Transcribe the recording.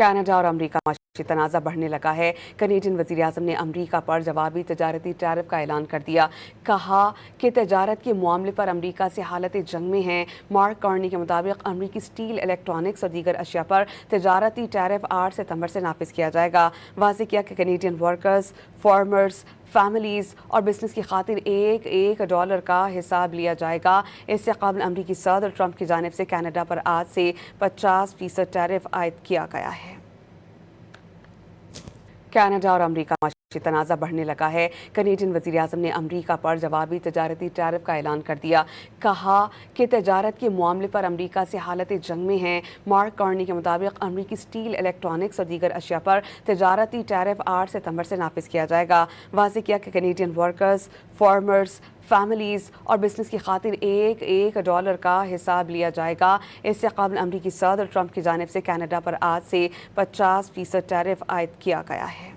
Canada اور امریکہ معاشی تنازع بڑھنے لگا ہے۔ کینیڈین وزیراعظم نے امریکہ پر جوابی تجارتی ٹیرف کا اعلان کر دیا۔ کہا کہ تجارت کے معاملے پر امریکہ سے حالت جنگ میں ہیں۔ مارک کارنی کے مطابق امریکی سٹیل، الیکٹرانکس اور دیگر اشیاء پر تجارتی ٹیرف 8 ستمبر سے نافذ کیا جائے گا۔ واضح کیا کہ کینیڈین ورکرز، فارمرز، فیملیز اور بزنس کی خاطر ایک ڈالر کا حساب لیا جائے گا۔ اس سے قبل امریکی صدر ٹرمپ کی جانب سے کینیڈا پر آج سے 50% ٹیرف عائد کیا گیا ہے۔ کینیڈا اور امریکہ معاشی تنازع بڑھنے لگا ہے۔ کینیڈین وزیراعظم نے امریکہ پر جوابی تجارتی ٹیرف کا اعلان کر دیا۔ کہا کہ تجارت کے معاملے پر امریکہ سے حالت جنگ میں ہیں۔ مارک کارنی کے مطابق امریکی سٹیل، الیکٹرانکس اور دیگر اشیاء پر تجارتی ٹیرف 8 ستمبر سے نافذ کیا جائے گا۔ واضح کیا کہ کینیڈین ورکرز، فارمرز، فیملیز اور بزنس کی خاطر ایک ڈالر کا حساب لیا جائے گا۔ اس سے قبل امریکی صدر ٹرمپ کی جانب سے کینیڈا پر آج سے 50% ٹیرف عائد کیا گیا ہے۔